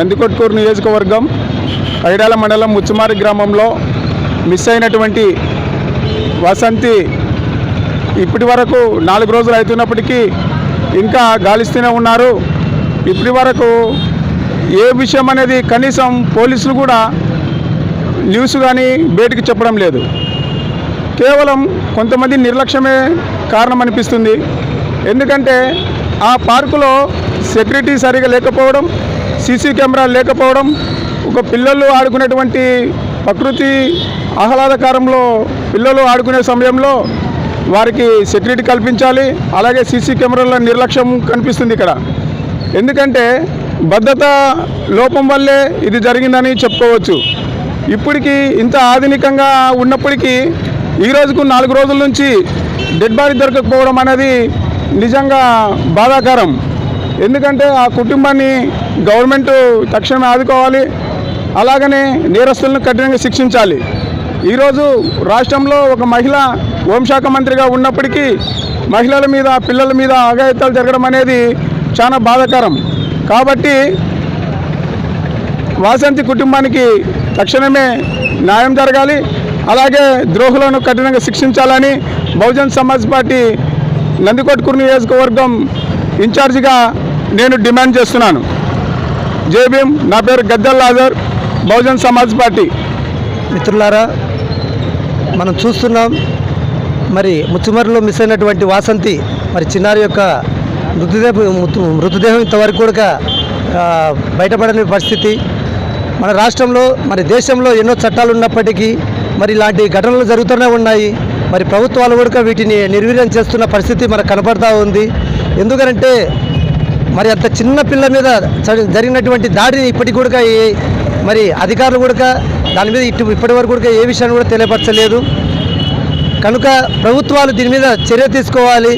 నందికొట్కూరు నియోజకవర్గం ఐడాల మండలం ముచ్చుమారి గ్రామంలో మిస్ అయినటువంటి వసంతి ఇప్పటి వరకు 4 రోజులు అవుతున్నప్పటికీ ఇంకా గాలిస్తూనే ఉన్నారు. ఇప్పటి వరకు ఏ విషయం అనేది కనీసం పోలీసులు కూడా న్యూస్ కానీ బయటికి చెప్పడం లేదు. కేవలం కొంతమంది నిర్లక్ష్యమే కారణం అనిపిస్తుంది. ఎందుకంటే ఆ పార్కులో సెక్యూరిటీ సరిగా లేకపోవడం, సీసీ కెమెరాలు లేకపోవడం, ఒక పిల్లలు ఆడుకునేటువంటి ప్రకృతి ఆహ్లాదకరంలో పిల్లలు ఆడుకునే సమయంలో వారికి సెక్యూరిటీ కల్పించాలి. అలాగే సీసీ కెమెరాల నిర్లక్ష్యం కనిపిస్తుంది ఇక్కడ. ఎందుకంటే భద్రత లోపం వల్లే ఇది జరిగిందని చెప్పుకోవచ్చు. ఇప్పటికీ ఇంత ఆధునికంగా ఉన్నప్పటికీ ఈ రోజుకు 4 రోజుల నుంచి డెడ్ బాడీ దొరకకపోవడం అనేది నిజంగా బాధాకరం. ఎందుకంటే ఆ కుటుంబాన్ని గవర్నమెంట్ తక్షణమే ఆదుకోవాలి. అలాగనే నేరస్తులను కఠినంగా శిక్షించాలి. ఈరోజు రాష్ట్రంలో ఒక మహిళ హోంశాఖ మంత్రిగా ఉన్నప్పటికీ మహిళల మీద, పిల్లల మీద అఘాయిత్యాలు జరగడం అనేది చాలా బాధాకరం. కాబట్టి వాసంతి కుటుంబానికి తక్షణమే న్యాయం జరగాలి. అలాగే ద్రోహులను కఠినంగా శిక్షించాలని బహుజన్ సమాజ్ పార్టీ నందికొట్కూరు నియోజకవర్గం ఇన్ఛార్జిగా నేను డిమాండ్ చేస్తున్నాను. జై భీమ్. నా పేరు గద్దెల్ లాజర్, బహుజన్ సమాజ్ పార్టీ. మిత్రులారా, మనం చూస్తున్నాం మరి ముచ్చుమరిలో మిస్ అయినటువంటి వాసంతి మరి చిన్నారి యొక్క మృతదేహం ఇంతవరకు కూడా బయటపడని పరిస్థితి. మన రాష్ట్రంలో మరి దేశంలో ఎన్నో చట్టాలు ఉన్నప్పటికీ మరి ఇలాంటి ఘటనలు జరుగుతూనే ఉన్నాయి. మరి ప్రభుత్వాలు కూడా వీటిని నిర్వీర్యం చేస్తున్న పరిస్థితి మనకు కనపడతా ఉంది. ఎందుకంటే మరి అంత చిన్న పిల్ల మీద జరిగినటువంటి దాడిని ఇప్పటికి కూడా మరి అధికారులు కూడా దాని మీద ఇప్పటి వరకు కూడా ఏ విషయాన్ని కూడా తెలియపరచలేదు. కనుక ప్రభుత్వాలు దీని మీద చర్య తీసుకోవాలి.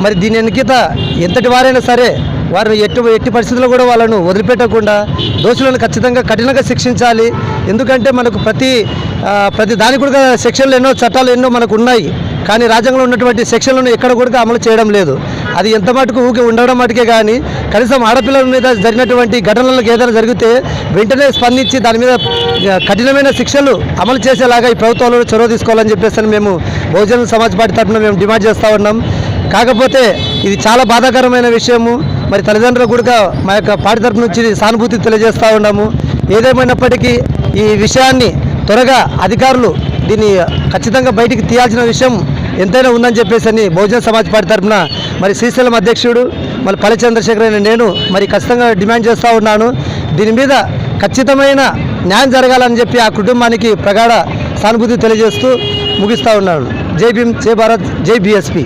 మరి దీని వెనుక ఎంతటి వారైనా సరే వారిని ఎట్టి పరిస్థితుల్లో కూడా వాళ్ళను వదిలిపెట్టకుండా దోషులను ఖచ్చితంగా కఠినంగా శిక్షించాలి. ఎందుకంటే మనకు ప్రతి దానికి కూడా సెక్షన్లు ఎన్నో చట్టాలు ఎన్నో మనకు ఉన్నాయి. కానీ రాజ్యాంగంలో ఉన్నటువంటి సెక్షన్లను ఎక్కడ కూడా అమలు చేయడం లేదు. అది ఎంత మటుకు ఊకి ఉండడం మటుకే కానీ కనీసం ఆడపిల్లల మీద జరిగినటువంటి ఘటనలకు ఏదైనా జరిగితే వెంటనే స్పందించి దాని మీద కఠినమైన శిక్షలు అమలు చేసేలాగా ఈ ప్రభుత్వాలు చొరవ తీసుకోవాలని చెప్పేసి మేము బహుజన్ సమాజ్ పార్టీ తరఫున మేము డిమాండ్ చేస్తూ ఉన్నాం. కాకపోతే ఇది చాలా బాధాకరమైన విషయము. మరి తల్లిదండ్రులకు కూడా మా యొక్క పార్టీ తరఫు నుంచి సానుభూతి తెలియజేస్తూ ఉన్నాము. ఏదేమైనప్పటికీ ఈ విషయాన్ని త్వరగా అధికారులు దీన్ని ఖచ్చితంగా బయటికి తీయాల్సిన విషయం ఎంతైనా ఉందని చెప్పేసి బహుజన సమాజ్ పార్టీ తరఫున మరి శ్రీశైలం అధ్యక్షుడు మరి పల్లి చంద్రశేఖర్ అయిన నేను మరి ఖచ్చితంగా డిమాండ్ చేస్తూ ఉన్నాను. దీని మీద ఖచ్చితమైన న్యాయం జరగాలని చెప్పి ఆ కుటుంబానికి ప్రగాఢ సానుభూతి తెలియజేస్తూ ముగిస్తూ ఉన్నాను. జై భీమ్, జై భారత్, జై బీఎస్పీ.